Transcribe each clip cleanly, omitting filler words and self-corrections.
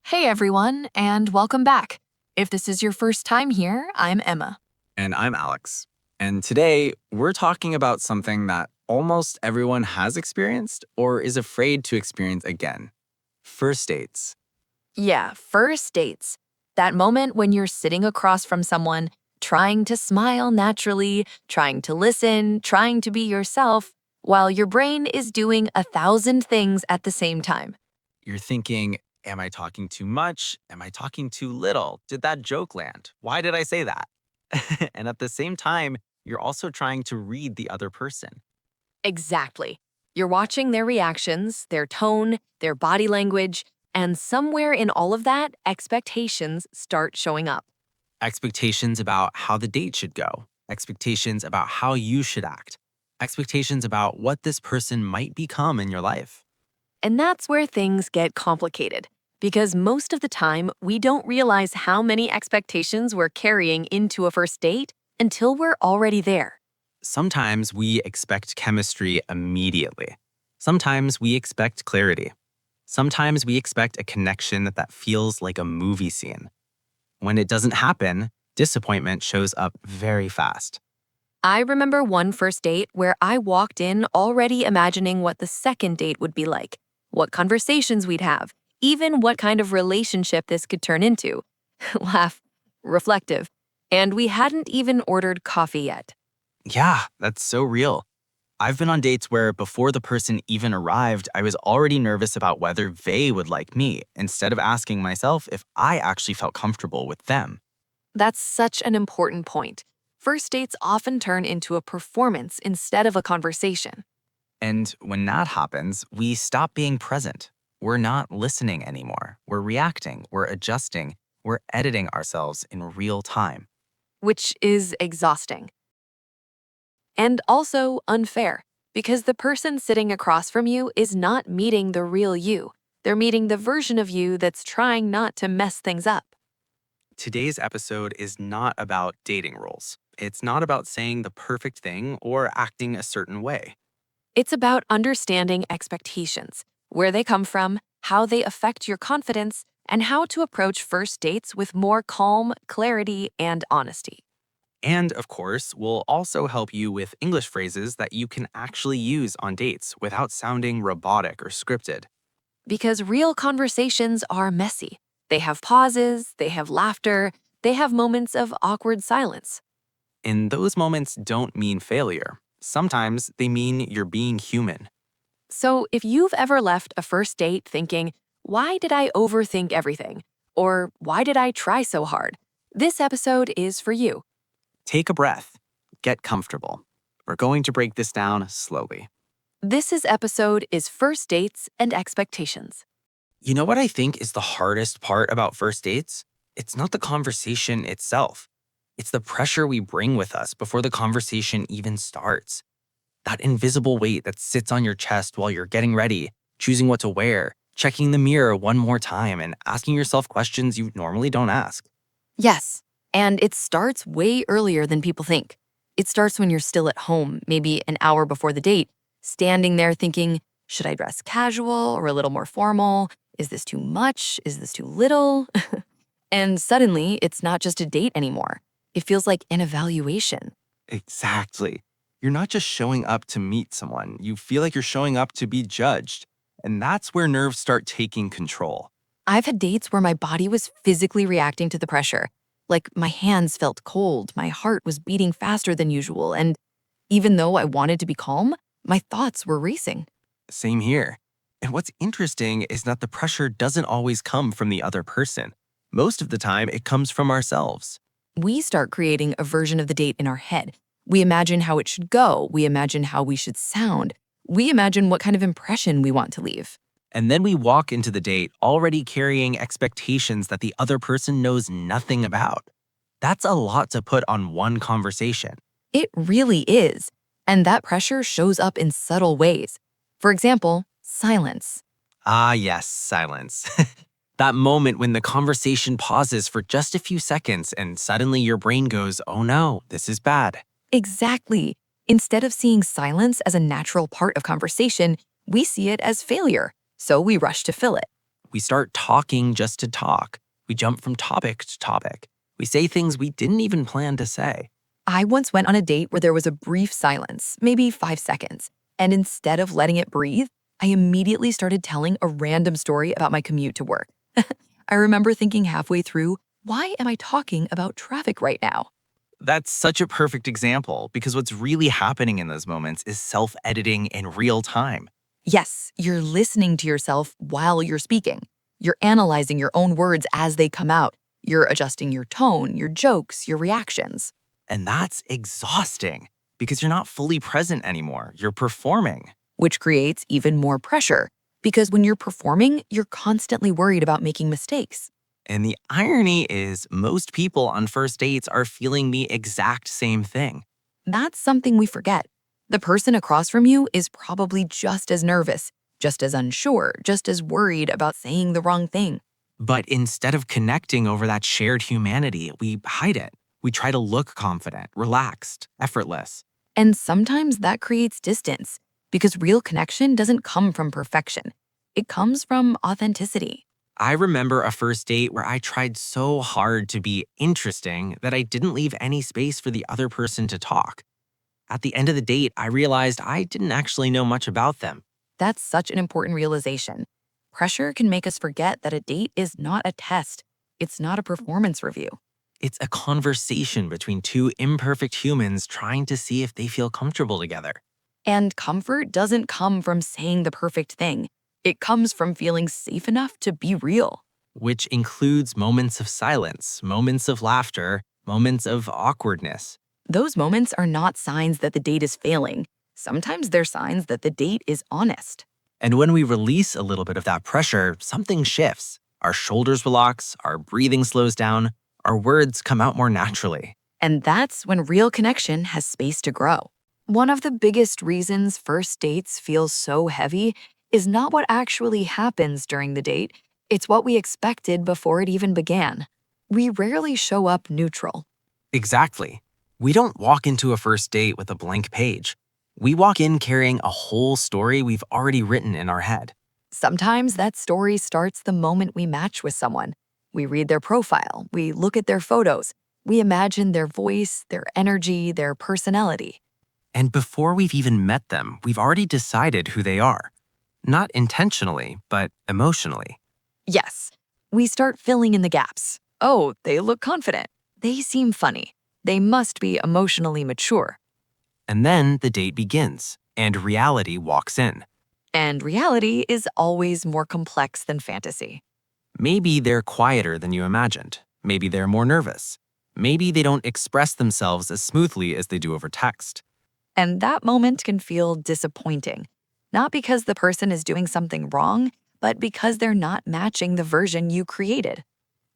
Hey everyone, and welcome back. If this is your first time here, I'm Emma. And I'm Alex. And today we're talking about something that almost everyone has experienced or is afraid to experience again: first dates. Yeah, first dates. That moment when you're sitting across from someone, trying to smile naturally, trying to listen, trying to be yourself, while your brain is doing 1,000 things at the same time. You're thinking, am I talking too much? Am I talking too little? Did that joke land? Why did I say that? And at the same time, you're also trying to read the other person. Exactly. You're watching their reactions, their tone, their body language, and somewhere in all of that, expectations start showing up. Expectations about how the date should go, expectations about how you should act, expectations about what this person might become in your life. And that's where things get complicated, because most of the time, we don't realize how many expectations we're carrying into a first date until we're already there. Sometimes we expect chemistry immediately. Sometimes we expect clarity. Sometimes we expect a connection that feels like a movie scene. When it doesn't happen, disappointment shows up very fast. I remember one first date where I walked in already imagining what the second date would be like, what conversations we'd have, even what kind of relationship this could turn into. Laugh, reflective. And we hadn't even ordered coffee yet. Yeah, that's so real. I've been on dates where before the person even arrived, I was already nervous about whether they would like me, instead of asking myself if I actually felt comfortable with them. That's such an important point. First dates often turn into a performance instead of a conversation. And when that happens, we stop being present. We're not listening anymore. We're reacting, we're adjusting, we're editing ourselves in real time. Which is exhausting. And also unfair, because the person sitting across from you is not meeting the real you. They're meeting the version of you that's trying not to mess things up. Today's episode is not about dating rules. It's not about saying the perfect thing or acting a certain way. It's about understanding expectations, where they come from, how they affect your confidence, and how to approach first dates with more calm, clarity, and honesty. And of course, we'll also help you with English phrases that you can actually use on dates without sounding robotic or scripted. Because real conversations are messy. They have pauses, they have laughter, they have moments of awkward silence. And those moments don't mean failure. Sometimes they mean you're being human. So if you've ever left a first date thinking, why did I overthink everything? Or why did I try so hard? This episode is for you. Take a breath. Get comfortable. We're going to break this down slowly. This episode is First Dates and Expectations. You know what I think is the hardest part about first dates? It's not the conversation itself. It's the pressure we bring with us before the conversation even starts. That invisible weight that sits on your chest while you're getting ready, choosing what to wear, checking the mirror one more time, and asking yourself questions you normally don't ask. Yes, and it starts way earlier than people think. It starts when you're still at home, maybe an hour before the date, standing there thinking, should I dress casual or a little more formal? Is this too much? Is this too little? And suddenly, it's not just a date anymore. It feels like an evaluation. Exactly. You're not just showing up to meet someone, you feel like you're showing up to be judged. And that's where nerves start taking control. I've had dates where my body was physically reacting to the pressure. Like my hands felt cold, my heart was beating faster than usual, and even though I wanted to be calm, my thoughts were racing. Same here. And what's interesting is that the pressure doesn't always come from the other person. Most of the time, it comes from ourselves. We start creating a version of the date in our head. We imagine how it should go, we imagine how we should sound, we imagine what kind of impression we want to leave. And then we walk into the date already carrying expectations that the other person knows nothing about. That's a lot to put on one conversation. It really is. And that pressure shows up in subtle ways. For example, silence. Ah, yes, silence. That moment when the conversation pauses for just a few seconds and suddenly your brain goes, oh no, this is bad. Exactly. Instead of seeing silence as a natural part of conversation, we see it as failure, so we rush to fill it. We start talking just to talk. We jump from topic to topic. We say things we didn't even plan to say. I once went on a date where there was a brief silence, maybe 5 seconds, and instead of letting it breathe, I immediately started telling a random story about my commute to work. I remember thinking halfway through, why am I talking about traffic right now? That's such a perfect example because what's really happening in those moments is self-editing in real time. Yes, you're listening to yourself while you're speaking. You're analyzing your own words as they come out. You're adjusting your tone, your jokes, your reactions, And that's exhausting because you're not fully present anymore. You're performing. which creates even more pressure. Because when you're performing, you're constantly worried about making mistakes. And the irony is, most people on first dates are feeling the exact same thing. That's something we forget. The person across from you is probably just as nervous, just as unsure, just as worried about saying the wrong thing. But instead of connecting over that shared humanity, we hide it. We try to look confident, relaxed, effortless. And sometimes that creates distance because real connection doesn't come from perfection. It comes from authenticity. I remember a first date where I tried so hard to be interesting that I didn't leave any space for the other person to talk. At the end of the date, I realized I didn't actually know much about them. That's such an important realization. Pressure can make us forget that a date is not a test. It's not a performance review. It's a conversation between two imperfect humans trying to see if they feel comfortable together. And comfort doesn't come from saying the perfect thing. It comes from feeling safe enough to be real. Which includes moments of silence, moments of laughter, moments of awkwardness. Those moments are not signs that the date is failing. Sometimes they're signs that the date is honest. And when we release a little bit of that pressure, something shifts. Our shoulders relax, our breathing slows down, our words come out more naturally. And that's when real connection has space to grow. One of the biggest reasons first dates feel so heavy is not what actually happens during the date, it's what we expected before it even began. We rarely show up neutral. Exactly. We don't walk into a first date with a blank page. We walk in carrying a whole story we've already written in our head. Sometimes that story starts the moment we match with someone. We read their profile, we look at their photos, we imagine their voice, their energy, their personality. And before we've even met them, we've already decided who they are. Not intentionally, but emotionally. Yes, we start filling in the gaps. Oh, they look confident. They seem funny. They must be emotionally mature. And then the date begins, and reality walks in. And reality is always more complex than fantasy. Maybe they're quieter than you imagined. Maybe they're more nervous. Maybe they don't express themselves as smoothly as they do over text. And that moment can feel disappointing, not because the person is doing something wrong, but because they're not matching the version you created.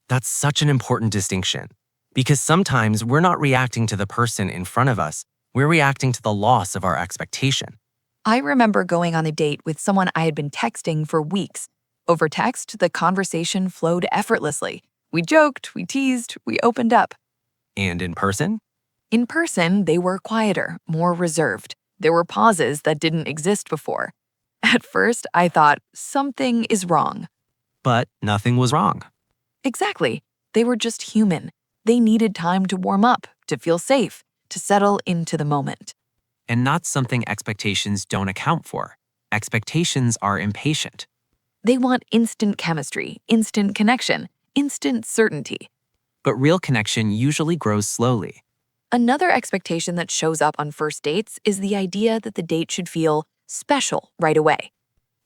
That's such an important distinction. Because sometimes we're not reacting to the person in front of us, we're reacting to the loss of our expectation. I remember going on a date with someone I had been texting for weeks. Over text, the conversation flowed effortlessly. We joked, we teased, we opened up. And in person? In person, they were quieter, more reserved. There were pauses that didn't exist before. At first, I thought, something is wrong. But nothing was wrong. Exactly. They were just human. They needed time to warm up, to feel safe, to settle into the moment. And not something expectations don't account for. Expectations are impatient. They want instant chemistry, instant connection, instant certainty. But real connection usually grows slowly. Another expectation that shows up on first dates is the idea that the date should feel special right away.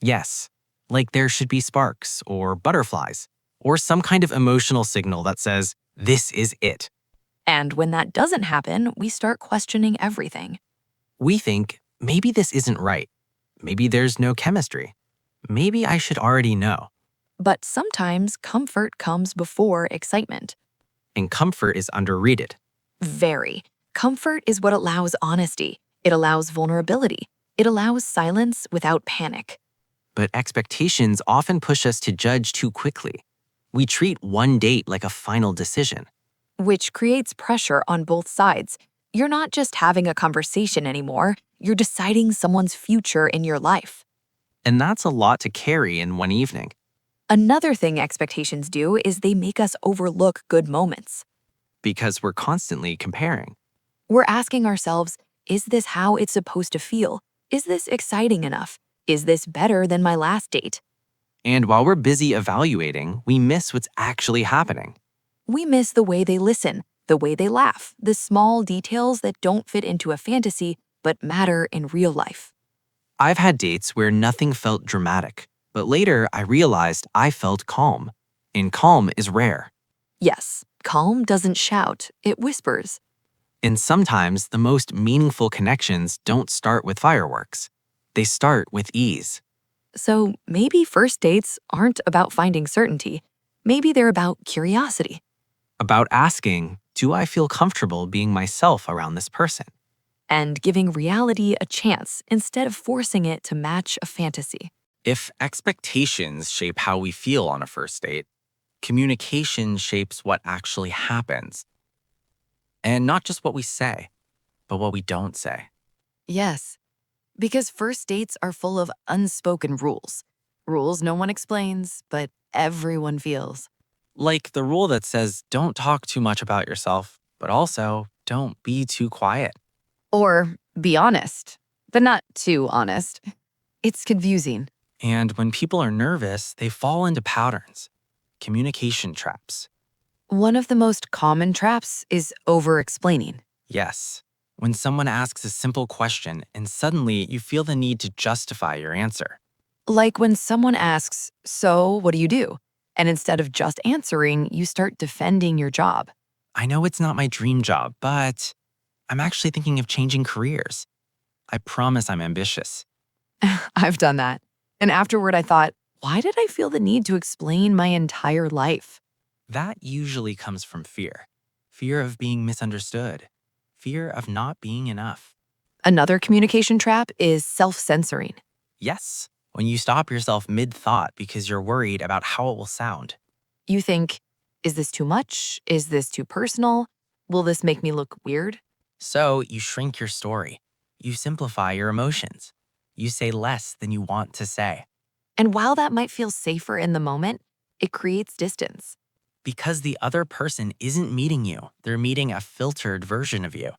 Yes, like there should be sparks or butterflies or some kind of emotional signal that says, this is it. And when that doesn't happen, we start questioning everything. We think, maybe this isn't right. Maybe there's no chemistry. Maybe I should already know. But sometimes comfort comes before excitement. And comfort is underrated. Very. Comfort is what allows honesty. It allows vulnerability. It allows silence without panic. But expectations often push us to judge too quickly. We treat one date like a final decision. Which creates pressure on both sides. You're not just having a conversation anymore, you're deciding someone's future in your life. And that's a lot to carry in one evening. Another thing expectations do is they make us overlook good moments. because we're constantly comparing. We're asking ourselves, is this how it's supposed to feel? Is this exciting enough? Is this better than my last date? And while we're busy evaluating, we miss what's actually happening. We miss the way they listen, the way they laugh, the small details that don't fit into a fantasy but matter in real life. I've had dates where nothing felt dramatic, but later I realized I felt calm. And calm is rare. Yes, calm doesn't shout, it whispers. And sometimes the most meaningful connections don't start with fireworks. They start with ease. So maybe first dates aren't about finding certainty. Maybe they're about curiosity. About asking, do I feel comfortable being myself around this person? And giving reality a chance instead of forcing it to match a fantasy. If expectations shape how we feel on a first date, communication shapes what actually happens. And not just what we say, but what we don't say. Yes, because first dates are full of unspoken rules. Rules no one explains, but everyone feels. Like the rule that says don't talk too much about yourself, but also don't be too quiet. Or be honest, but not too honest. It's confusing. And when people are nervous, they fall into patterns, communication traps. One of the most common traps is over explaining. Yes, when someone asks a simple question and suddenly you feel the need to justify your answer. Like when someone asks, "So, what do you do?" And instead of just answering, you start defending your job. I know it's not my dream job, but I'm actually thinking of changing careers. I promise I'm ambitious. I've done that. And afterward, I thought, why did I feel the need to explain my entire life? That usually comes from fear. Fear of being misunderstood. Fear of not being enough. Another communication trap is self censoring. Yes, when you stop yourself mid-thought because you're worried about how it will sound. You think, is this too much? Is this too personal? Will this make me look weird? So you shrink your story. You simplify your emotions. You say less than you want to say. And while that might feel safer in the moment, it creates distance. Because the other person isn't meeting you, they're meeting a filtered version of you.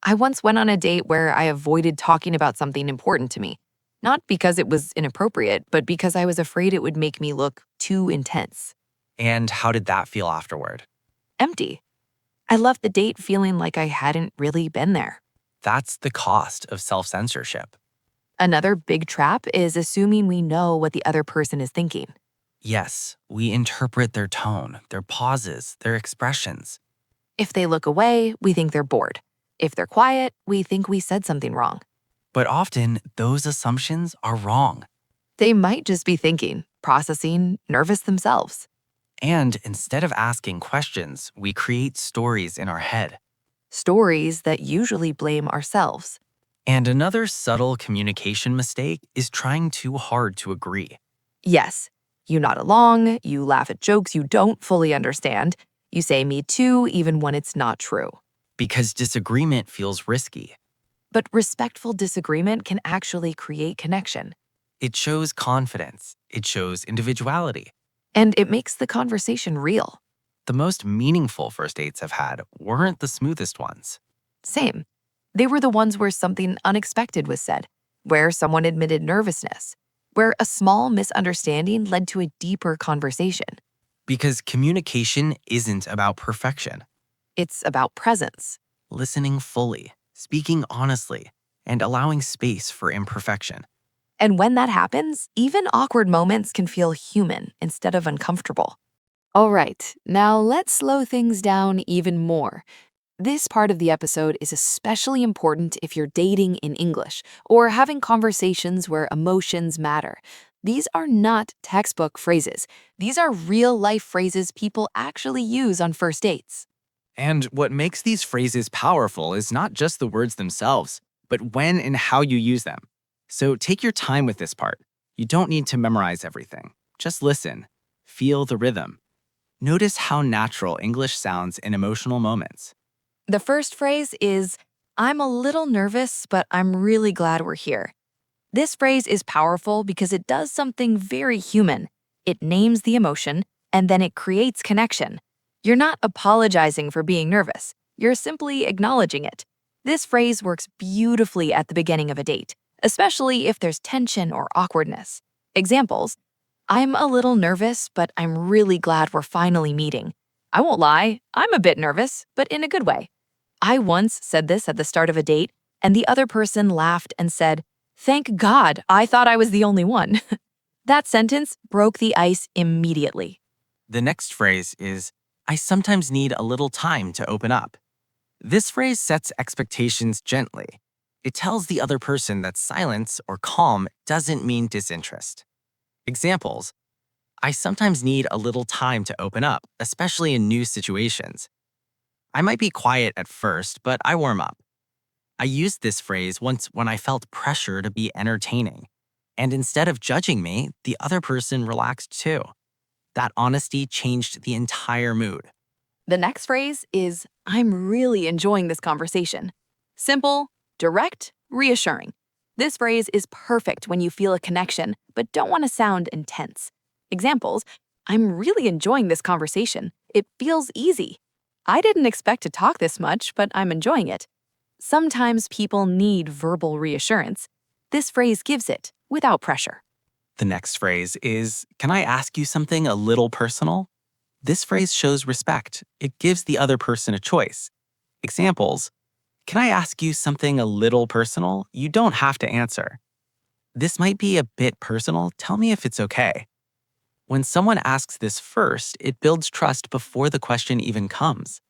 I once went on a date where I avoided talking about something important to me, not because it was inappropriate, but because I was afraid it would make me look too intense. And how did that feel afterward? Empty. I left the date feeling like I hadn't really been there. That's the cost of self-censorship. Another big trap is assuming we know what the other person is thinking. Yes, we interpret their tone, their pauses, their expressions. If they look away, we think they're bored. If they're quiet, we think we said something wrong. But often, those assumptions are wrong. They might just be thinking, processing, nervous themselves. And instead of asking questions, we create stories in our head. Stories that usually blame ourselves. And another subtle communication mistake is trying too hard to agree. Yes, you nod along, you laugh at jokes you don't fully understand, you say me too even when it's not true. Because disagreement feels risky. But respectful disagreement can actually create connection. It shows confidence. It shows individuality. And it makes the conversation real. The most meaningful first dates I've had weren't the smoothest ones. Same. They were the ones where something unexpected was said, where someone admitted nervousness, where a small misunderstanding led to a deeper conversation. Because communication isn't about perfection. It's about presence. Listening fully, speaking honestly, and allowing space for imperfection. And when that happens, even awkward moments can feel human instead of uncomfortable. All right, now let's slow things down even more. This part of the episode is especially important if you're dating in English or having conversations where emotions matter. These are not textbook phrases. These are real-life phrases people actually use on first dates. And what makes these phrases powerful is not just the words themselves, but when and how you use them. So take your time with this part. You don't need to memorize everything. Just listen. Feel the rhythm. Notice how natural English sounds in emotional moments. The first phrase is, "I'm a little nervous, but I'm really glad we're here." This phrase is powerful because it does something very human. It names the emotion, and then it creates connection. You're not apologizing for being nervous. You're simply acknowledging it. This phrase works beautifully at the beginning of a date, especially if there's tension or awkwardness. Examples: I'm a little nervous, but I'm really glad we're finally meeting. I won't lie, I'm a bit nervous, but in a good way. I once said this at the start of a date, and the other person laughed and said, "Thank God, I thought I was the only one." That sentence broke the ice immediately. The next phrase is, I sometimes need a little time to open up. This phrase sets expectations gently. It tells the other person that silence or calm doesn't mean disinterest. Examples: I sometimes need a little time to open up, especially in new situations. I might be quiet at first, but I warm up. I used this phrase once when I felt pressure to be entertaining. And instead of judging me, the other person relaxed too. That honesty changed the entire mood. The next phrase is, I'm really enjoying this conversation. Simple, direct, reassuring. This phrase is perfect when you feel a connection but don't want to sound intense. Examples: I'm really enjoying this conversation. It feels easy. I didn't expect to talk this much, but I'm enjoying it. Sometimes people need verbal reassurance. This phrase gives it without pressure. The next phrase is, can I ask you something a little personal? This phrase shows respect. It gives the other person a choice. Examples: can I ask you something a little personal? You don't have to answer. This might be a bit personal. Tell me if it's okay. When someone asks this first, it builds trust before the question even comes.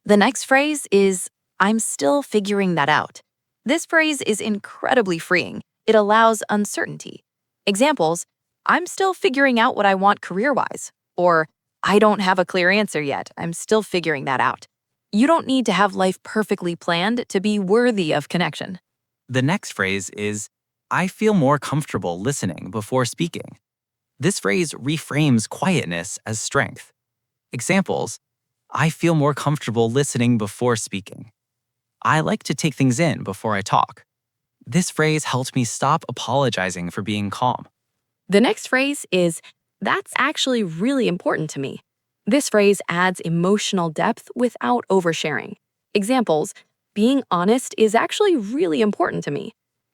The next phrase is, I'm still figuring that out. This phrase is incredibly freeing. It allows uncertainty. Examples: I'm still figuring out what I want career-wise. Or, I don't have a clear answer yet. I'm still figuring that out. You don't need to have life perfectly planned to be worthy of connection. The next phrase is, I feel more comfortable listening before speaking. This phrase reframes quietness as strength. Examples: I feel more comfortable listening before speaking. I like to take things in before I talk. This phrase helped me stop apologizing for being calm. The next phrase is, that's actually really important to me. This phrase adds emotional depth without oversharing. Examples: being honest is actually really important to me.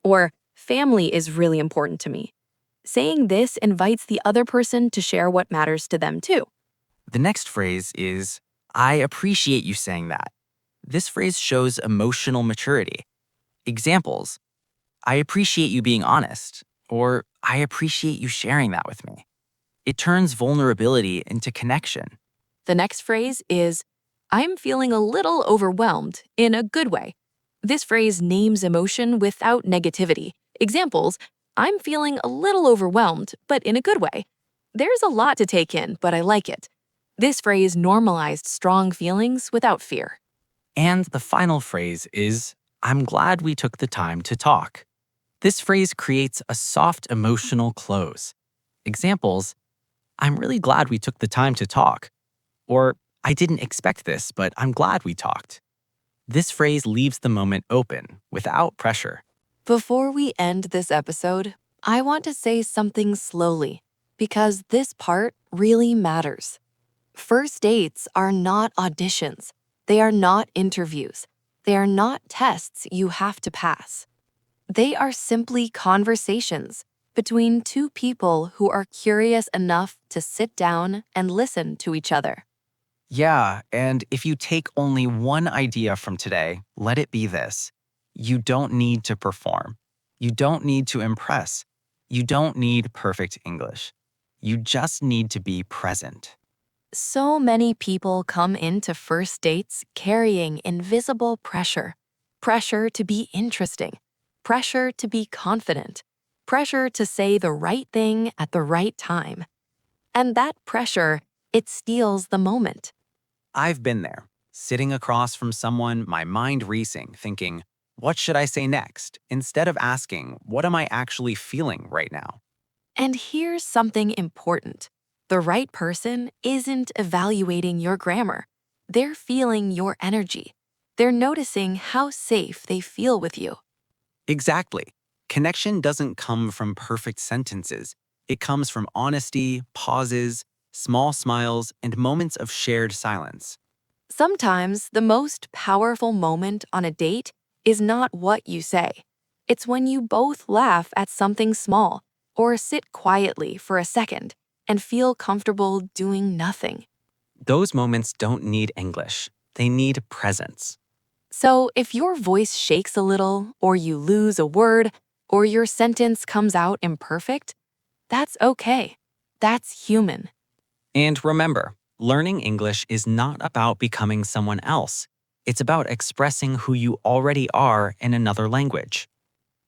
Or, family is really important to me. Saying this invites the other person to share what matters to them too. The next phrase is, I appreciate you saying that. This phrase shows emotional maturity. Examples: I appreciate you being honest, or I appreciate you sharing that with me. It turns vulnerability into connection. The next phrase is, I'm feeling a little overwhelmed in a good way. This phrase names emotion without negativity. Examples: I'm feeling a little overwhelmed, but in a good way. There's a lot to take in, but I like it. This phrase normalized strong feelings without fear. And the final phrase is, I'm glad we took the time to talk. This phrase creates a soft emotional close. Examples: I'm really glad we took the time to talk. Or, I didn't expect this, but I'm glad we talked. This phrase leaves the moment open, without pressure. Before we end this episode, I want to say something slowly, because this part really matters. First dates are not auditions. They are not interviews. They are not tests you have to pass. They are simply conversations between two people who are curious enough to sit down and listen to each other. Yeah, and if you take only one idea from today, let it be this. You don't need to perform. You don't need to impress. You don't need perfect English. You just need to be present. So many people come into first dates carrying invisible pressure. Pressure to be interesting. Pressure to be confident. Pressure to say the right thing at the right time. And that pressure, it steals the moment. I've been there, sitting across from someone, my mind racing, thinking, what should I say next? Instead of asking, what am I actually feeling right now? And here's something important. The right person isn't evaluating your grammar. They're feeling your energy. They're noticing how safe they feel with you. Exactly. Connection doesn't come from perfect sentences. It comes from honesty, pauses, small smiles, and moments of shared silence. Sometimes the most powerful moment on a date is not what you say. It's when you both laugh at something small or sit quietly for a second and feel comfortable doing nothing. Those moments don't need English. They need presence. So if your voice shakes a little, or you lose a word, or your sentence comes out imperfect, that's okay. That's human. And remember, learning English is not about becoming someone else. It's about expressing who you already are in another language.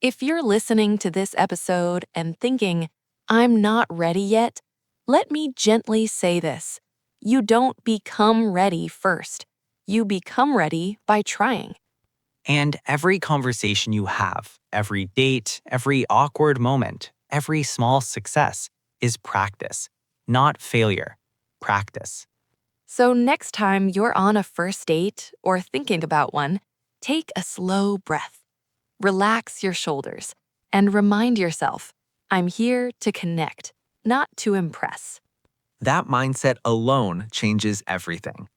If you're listening to this episode and thinking, I'm not ready yet, let me gently say this. You don't become ready first. You become ready by trying. And every conversation you have, every date, every awkward moment, every small success is practice, not failure. Practice. So next time you're on a first date or thinking about one, take a slow breath. Relax your shoulders and remind yourself, I'm here to connect, not to impress. That mindset alone changes everything.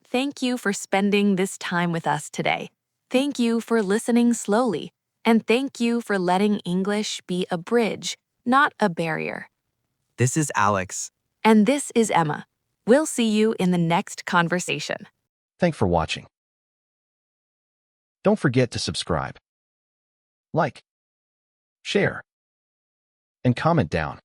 Thank you for spending this time with us today. Thank you for listening slowly. And thank you for letting English be a bridge, not a barrier. This is Alex. And this is Emma. We'll see you in the next conversation. Thanks for watching. Don't forget to subscribe, like, share, and comment down.